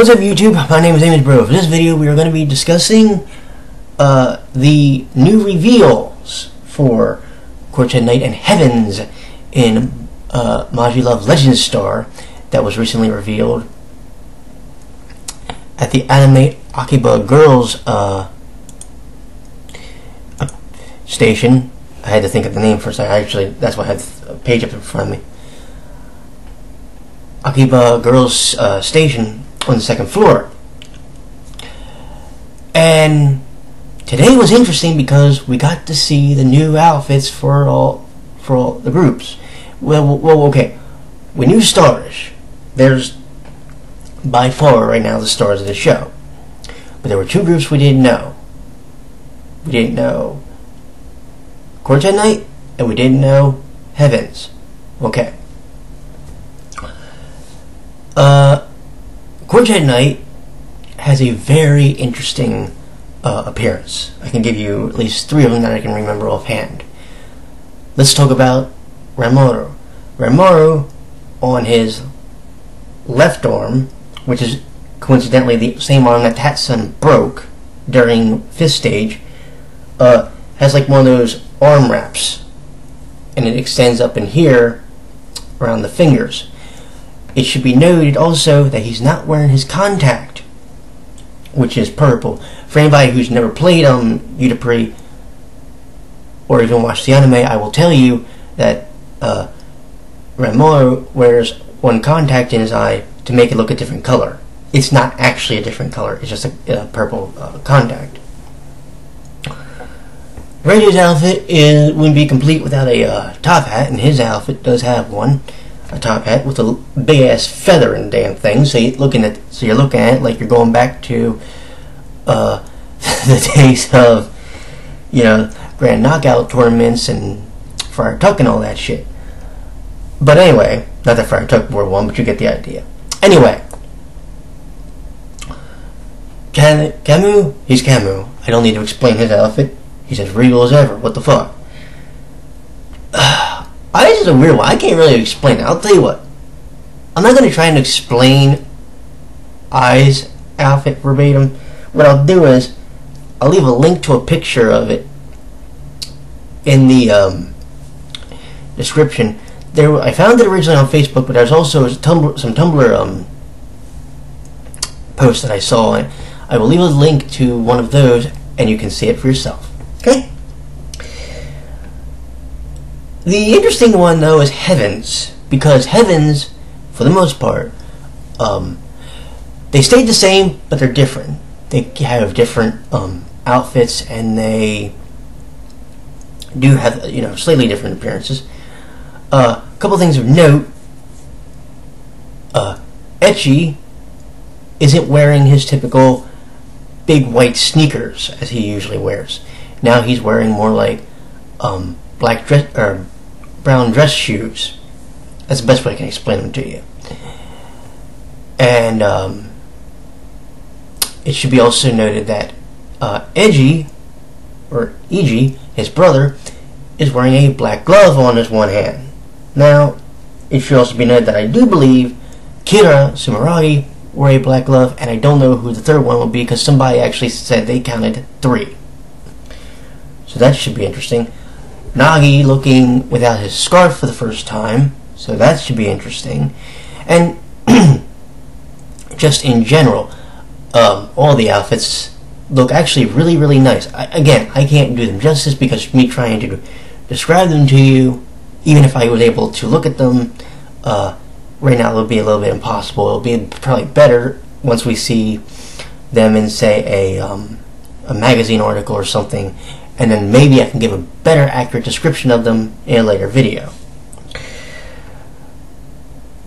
What's up, YouTube? My name is Bro. For this video, we are going to be discussing the new reveals for Quartet Night and Heavens in Majilove Legends Star that was recently revealed at the Anime Akiba Girls station. I had to think of the name first. That's why I had a page up in front of me. Akiba Girls station on the second floor. And today was interesting because we got to see the new outfits for all the groups. Well, okay. We knew stars. There's by far right now the stars of the show. But there were two groups we didn't know. We didn't know Quartet Night, and we didn't know Heavens. Okay. Quartet Night has a very interesting appearance. I can give you at least three of them that I can remember offhand. Let's talk about Rimuru. Rimuru, on his left arm, which is coincidentally the same arm that Tatsun broke during fifth stage, has like one of those arm wraps, and it extends up in here around the fingers. It should be noted also that he's not wearing his contact, which is purple. For anybody who's never played UtaPri's or even watched the anime, I will tell you that Rimuru wears one contact in his eye to make it look a different color. It's not actually a different color, it's just a purple contact. Reddy's outfit wouldn't be complete without a top hat, and his outfit does have one. A top hat with a big ass feather in the damn thing, so you're looking at it like you're going back to the days of, you know, Grand Knockout tournaments and Friar Tuck and all that shit. But anyway, not that Friar Tuck wore one, but you get the idea. Anyway, Camus, he's Camus. I don't need to explain his outfit. He's as regal as ever. What the fuck? Eyes is a weird one. I can't really explain it. I'll tell you what. I'm not going to try and explain Eyes' outfit verbatim. What I'll do is I'll leave a link to a picture of it in the description. I found it originally on Facebook, but there's also some Tumblr posts that I saw, and I will leave a link to one of those, and you can see it for yourself. Okay? The interesting one, though, is Heavens, because Heavens, for the most part, they stayed the same, but they're different. They have different outfits, and they do have, you know, slightly different appearances. A couple things of note. Ecchi isn't wearing his typical big white sneakers as he usually wears. Now he's wearing more like black dress or brown dress shoes. That's the best way I can explain them to you. And it should be also noted that Eiji, his brother, is wearing a black glove on his one hand. Now, it should also be noted that I do believe Kira Sumeragi wore a black glove, and I don't know who the third one will be because somebody actually said they counted 3. So that should be interesting. Nagi looking without his scarf for the first time, so that should be interesting. And just in general, all the outfits look actually really, really nice. Again, I can't do them justice because me trying to describe them to you, even if I was able to look at them, right now it would be a little bit impossible. It'll be probably better once we see them in, say, a magazine article or something, and then maybe I can give a better accurate description of them in a later video.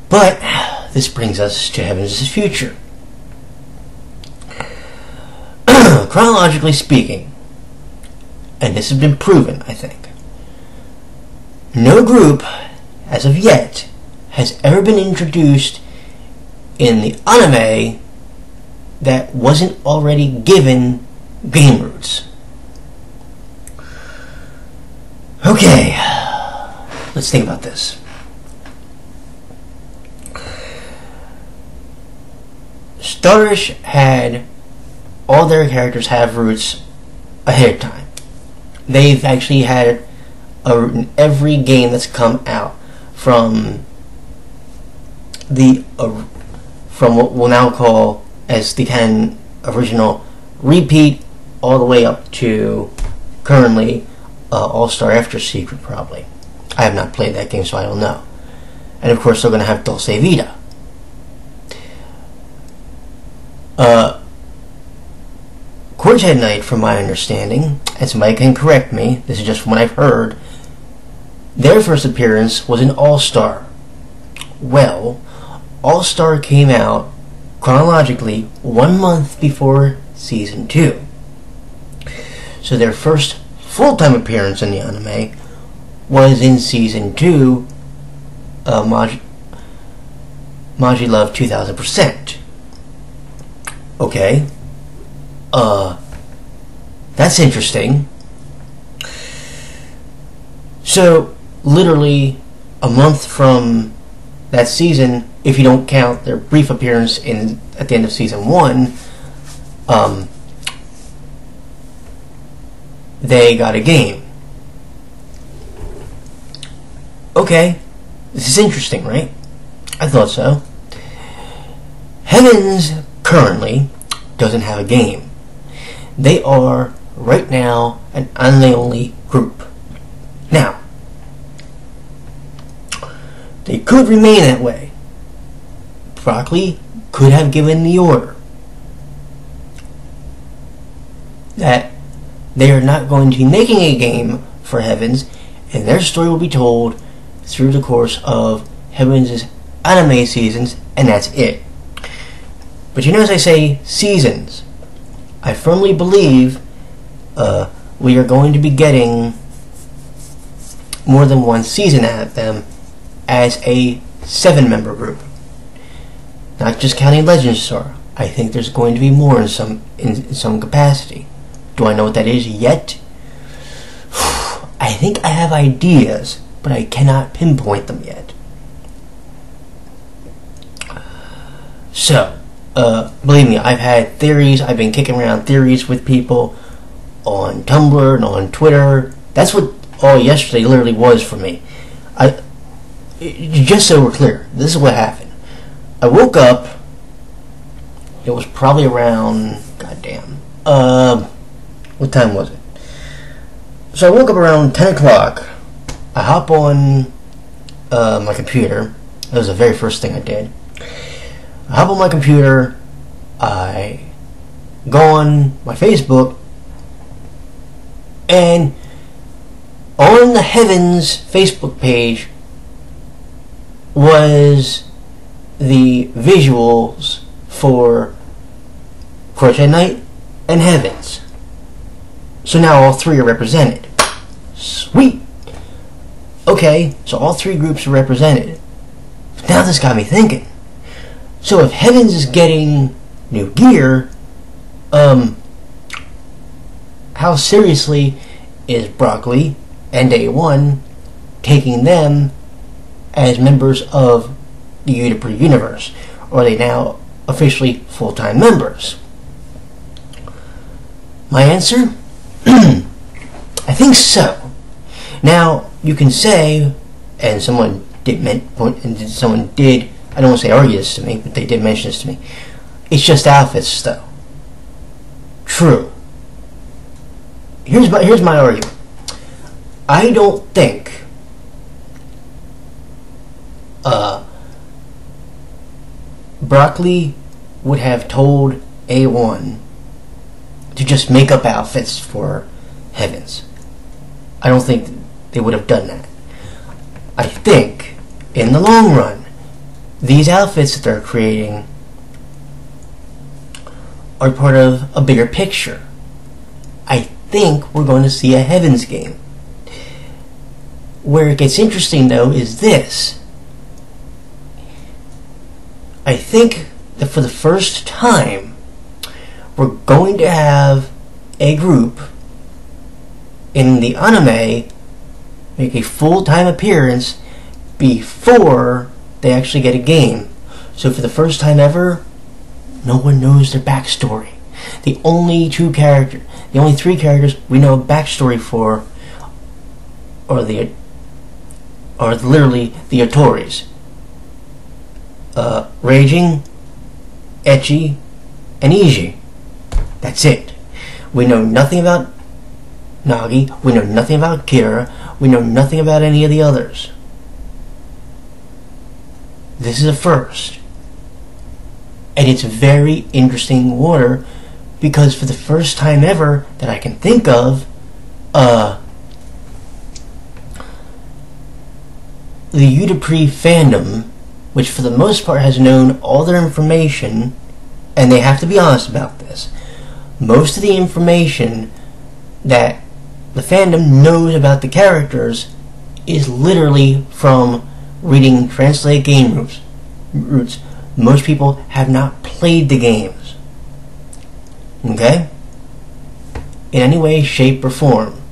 But this brings us to Heaven's future. Chronologically speaking, and this has been proven, I think, no group, as of yet, has ever been introduced in the anime that wasn't already given game roots. Okay, let's think about this. Darish had all their characters have roots ahead of time. They've actually had a root in every game that's come out, from what we'll now call as the Canon original repeat, all the way up to currently All-Star After Secret, probably. I have not played that game, so I don't know. And of course, they're going to have Dulce Vita. Quartet Night, from my understanding, and somebody can correct me, this is just from what I've heard, their first appearance was in All-Star. Well, All-Star came out chronologically 1 month before Season 2. So their first full-time appearance in the anime was in Season 2, Maji Love 2000%. Okay. That's interesting. So, literally a month from that season, if you don't count their brief appearance at the end of Season 1, they got a game. Okay, this is interesting, right? I thought so. Heavens currently doesn't have a game. They are, right now, an anime-only group. Now, they could remain that way. Broccoli could have given the order that they are not going to be making a game for Heavens, and their story will be told through the course of Heavens' anime seasons, and that's it. But you know, as I say, seasons, I firmly believe we are going to be getting more than one season out of them as a 7-member group. Not just counting Legend Star. I think there's going to be more in some capacity. Do I know what that is yet? I think I have ideas, but I cannot pinpoint them yet. So, believe me, I've had theories. I've been kicking around theories with people on Tumblr and on Twitter. That's what all yesterday literally was for me. Just so we're clear, this is what happened. I woke up. It was probably around, goddamn, what time was it? So I woke up around 10 o'clock. I hop on my computer. That was the very first thing I did. I hop on my computer. I go on my Facebook, and on the Heavens Facebook page was the visuals for Quartet Night and Heavens. So now all three are represented. Sweet! Okay, so all three groups are represented. But now this got me thinking. So if Heavens is getting new gear, how seriously is Broccoli and A1 taking them as members of the UtaPri's universe? Or are they now officially full-time members? My answer? I think so. Now, you can say, and someone did, I don't want to say argue this to me, but they did mention this to me, it's just outfits, though. True. Here's my argument. I don't think Broccoli would have told A1 to just make up outfits for Heavens. I don't think they would have done that. I think, in the long run, these outfits that they're creating are part of a bigger picture. I think we're going to see a Heavens game. Where it gets interesting, though, is this. I think that for the first time, we're going to have a group in the anime make a full-time appearance before they actually get a game. So for the first time ever, no one knows their backstory. The only three characters we know a backstory for are literally the UtaPri's. Raging, Ecchi, and Iji. That's it. We know nothing about Nagi, we know nothing about Kira, we know nothing about any of the others. This is a first. And it's very interesting water because for the first time ever that I can think of, the UtaPri's fandom, which for the most part has known all their information, and they have to be honest about this, most of the information that the fandom knows about the characters is literally from reading translated game routes. Most people have not played the games. Okay? In any way, shape, or form.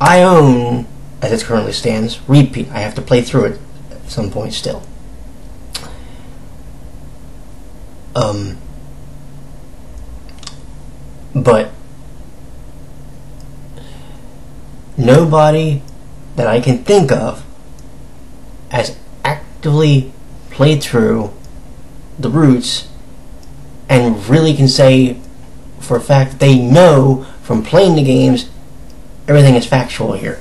I own, as it currently stands, Repeat. I have to play through it at some point still. But nobody that I can think of has actively played through the routes and really can say for a fact that they know from playing the games everything is factual here.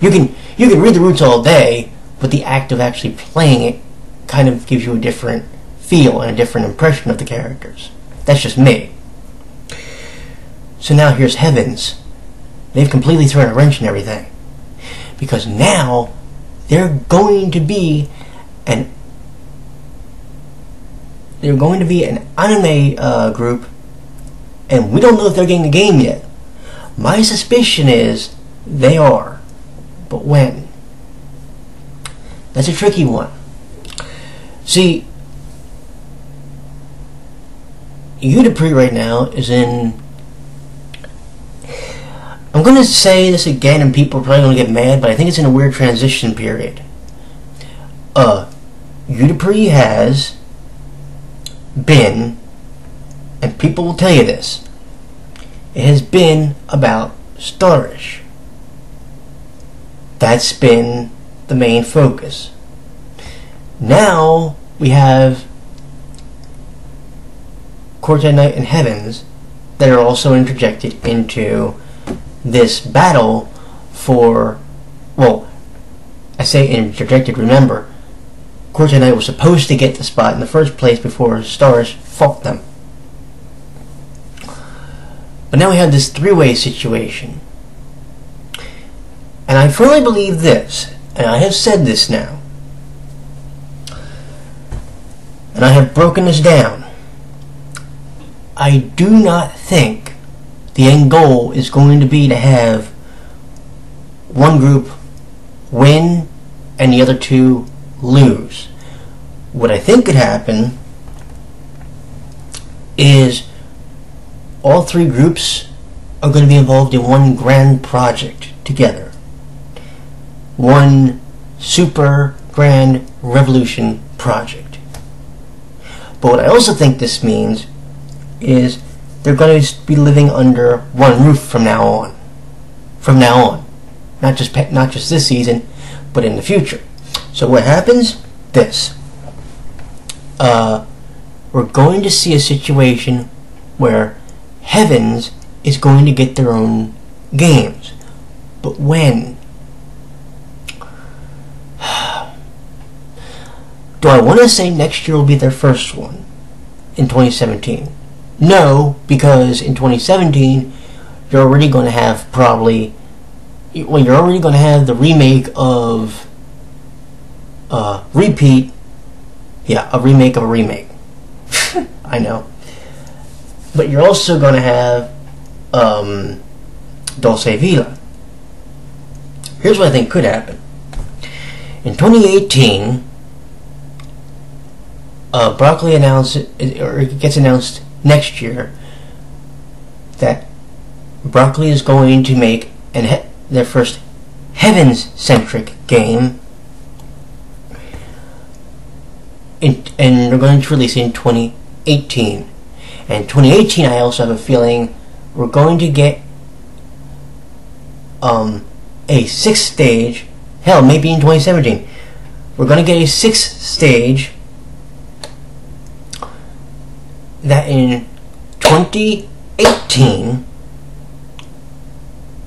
You can read the routes all day, but the act of actually playing it kind of gives you a different feel and a different impression of the characters. That's just me. So now here's Heavens. They've completely thrown a wrench in everything. Because now they're going to be an anime group, and we don't know if they're getting a game yet. My suspicion is they are. But when? That's a tricky one. See, UtaPri's right now is in... I'm going to say this again and people are probably going to get mad, but I think it's in a weird transition period. UtaPri's has been, and people will tell you this, it has been about Starish. That's been the main focus. Now we have Quartet Night and Heavens that are also interjected into this battle for, well, I say interjected, remember, Quartet Night was supposed to get the spot in the first place before Starish fought them. But now we have this three-way situation. And I firmly believe this, and I have said this now, and I have broken this down. I do not think the end goal is going to be to have one group win and the other two lose. What I think could happen is all three groups are going to be involved in one grand project together. One super grand revolution project. But what I also think this means is they're going to be living under one roof from now on. From now on. Not just this season, but in the future. So what happens? This. We're going to see a situation where Heavens is going to get their own games. But when? Do I want to say next year will be their first one? In 2017? No, because in 2017 you're already going to have probably, well, you're already going to have the remake of Repeat. Yeah, a remake of a remake. I know. But you're also going to have Dulce Vila. Here's what I think could happen. In 2018, Broccoli announced, or it gets announced next year, that Broccoli is going to make their first Heavens-centric game and they're going to release it in 2018. And 2018, I also have a feeling we're going to get a 6th stage. Hell, maybe in 2017 we're going to get a 6th stage that in 2018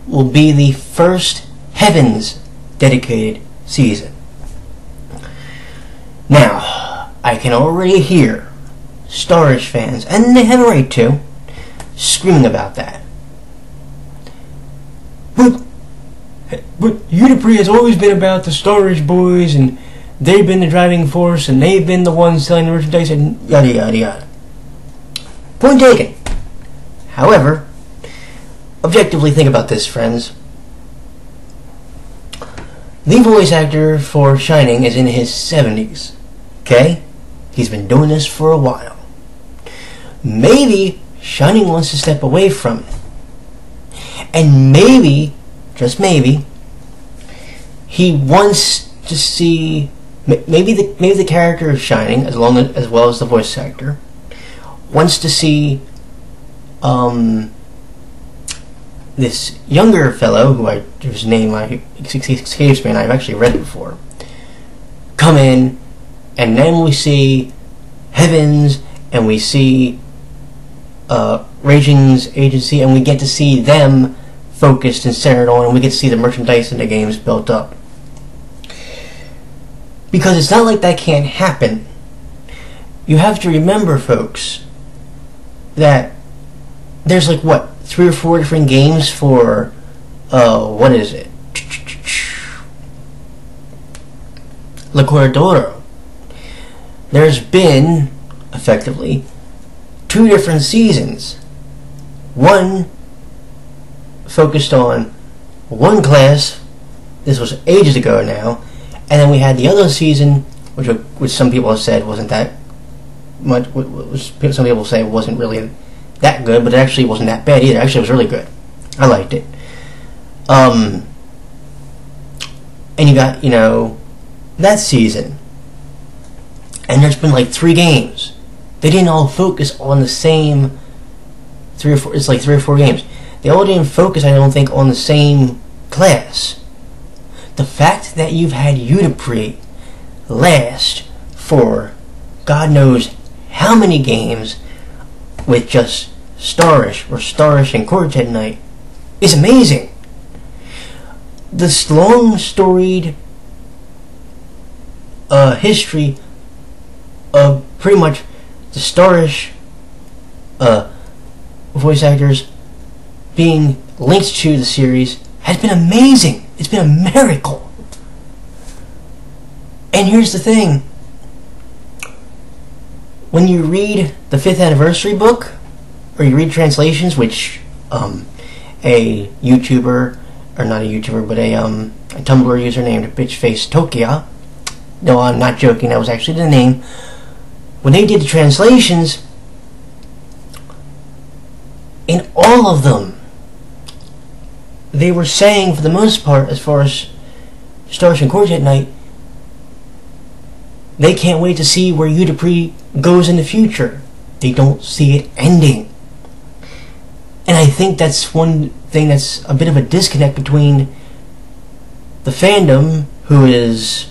will be the first Heavens dedicated season. Now, I can already hear Starish fans, and they have a right to, screaming about that. But UtaPri's has always been about the Starish boys, and they've been the driving force, and they've been the ones selling the merchandise, and yada yada yada. Point taken. However, objectively think about this, friends. The voice actor for Shining is in his 70s. Okay? He's been doing this for a while. Maybe Shining wants to step away from it. And maybe, just maybe, he wants to see maybe the character of Shining, as well as the voice actor, wants to see this younger fellow whose name escapes me, and I've actually read it before, come in, and then we see Heavens, and we see Raging's agency, and we get to see them focused and centered on, and we get to see the merchandise and the games built up. Because it's not like that can't happen. You have to remember, folks, that there's like, what, 3 or 4 different games for, what is it? La Corredora. There's been, effectively, 2 different seasons. One focused on one class, this was ages ago now, and then we had the other season, which some people have said wasn't that much, some people say wasn't really that good, but it actually wasn't that bad either. Actually, it was really good. I liked it. And you got, that season, and there's been like 3 games. They didn't all focus on the same 3 or 4. It's like 3 or 4 games. They all didn't focus, I don't think, on the same class. The fact that you've had UtaPri last for God knows how many games with just Starish and Quartet night is amazing. This long storied history of pretty much the Starish voice actors being linked to the series has been amazing. It's been a miracle. And here's the thing. When you read the 5th anniversary book, or you read translations, which a YouTuber, or not a YouTuber, but a Tumblr user named Bitchface Tokia, no, I'm not joking, that was actually the name, when they did the translations, in all of them, they were saying, for the most part, as far as Starish and Quartet night, they can't wait to see where UtaPri goes in the future. They don't see it ending. And I think that's one thing that's a bit of a disconnect between the fandom, who is,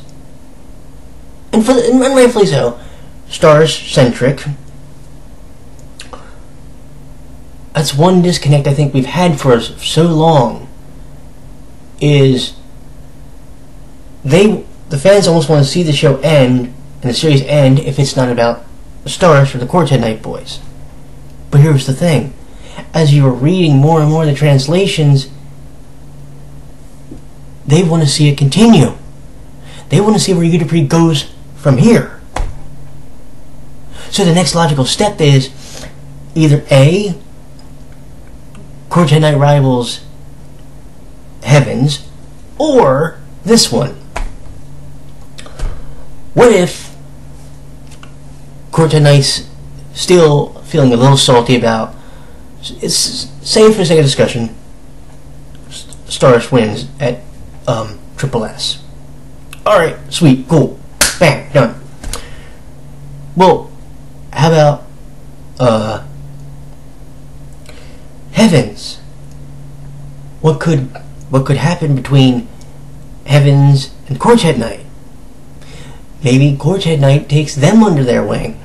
and rightfully so, Starish-centric. That's one disconnect I think we've had for so long, is the fans almost want to see the show end and the series end if it's not about the Starish or the Quartet Night boys. But here's the thing. As you are reading more and more of the translations, they want to see it continue. They want to see where UtaPri goes from here. So the next logical step is either A, Quartet Night rivals Heavens, or this one. What if Quartet Night's still feeling a little salty about, say for the sake of discussion, Starish wins at Triple S. Alright, sweet, cool, bam, done. Well, how about Heavens? What could happen between Heavens and Quartet Night? Maybe Quartet Night takes them under their wing.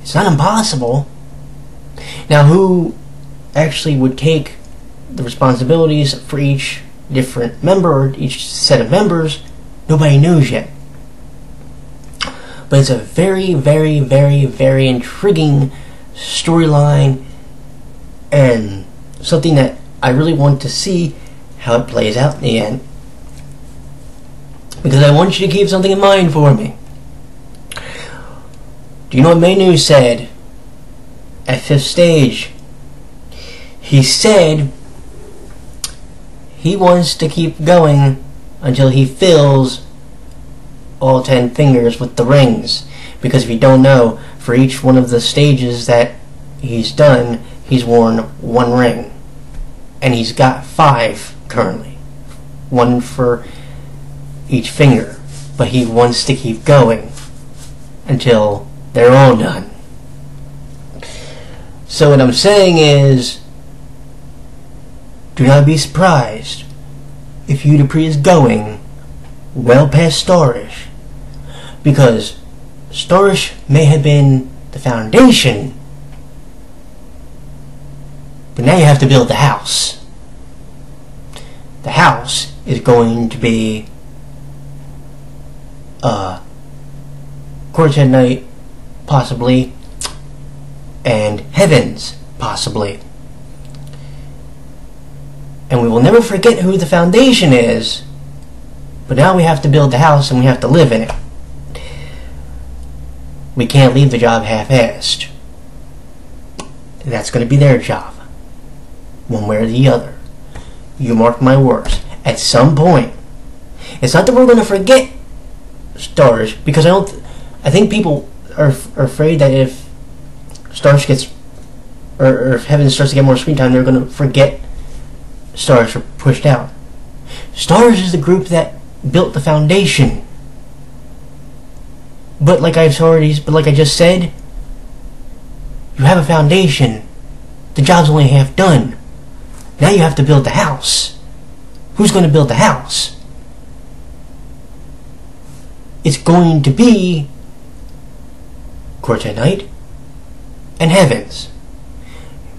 It's not impossible. Now, who actually would take the responsibilities for each different member or each set of members? Nobody knows yet. But it's a very, very, very, very intriguing storyline, and something that I really want to see how it plays out in the end. Because I want you to keep something in mind for me. Do you know what Manu said at 5th stage? He said he wants to keep going until he fills all 10 fingers with the rings. Because if you don't know, for each one of the stages that he's done, he's worn 1 ring. And he's got 5 currently. 1 for each finger. But he wants to keep going until they're all done. So what I'm saying is, do not be surprised if UtaPri's is going well past Starish, because Starish may have been the foundation, but now you have to build the house. The house is going to be Quartet Night, possibly, and Heavens, possibly. And we will never forget who the foundation is, but now we have to build the house and we have to live in it. We can't leave the job half-assed. That's going to be their job, one way or the other. You mark my words. At some point, it's not that we're going to forget Stars, because I think people are afraid that if Stars gets, or if Heaven starts to get more screen time, they're going to forget Stars, or pushed out. Stars is the group that built the foundation. But like I just said, you have a foundation. The job's only half done. Now you have to build the house. Who's going to build the house? It's going to be Quartet Night and Heavens.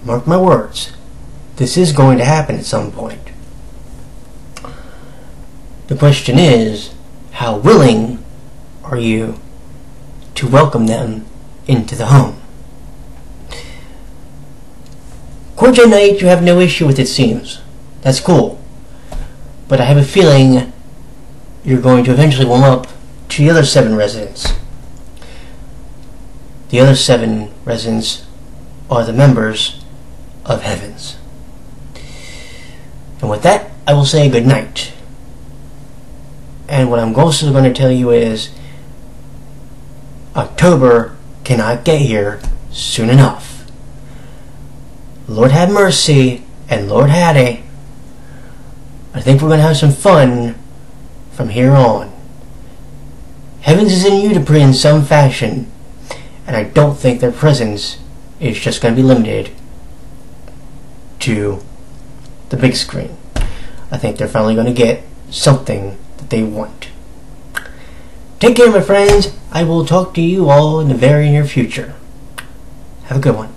Mark my words. This is going to happen at some point. The question is, how willing are you to welcome them into the home? Quartet Night, you have no issue with, it seems. That's cool. But I have a feeling you're going to eventually warm up to the other 7 residents. The other 7 residents are the members of Heavens. And with that, I will say good night. And what I'm also going to tell you is, October cannot get here soon enough. Lord have mercy, and Lord Hattie. I think we're going to have some fun from here on. Heavens is in UtaPri in some fashion, and I don't think their presence is just going to be limited to the big screen. I think they're finally going to get something that they want. Take care, my friends. I will talk to you all in the very near future. Have a good one.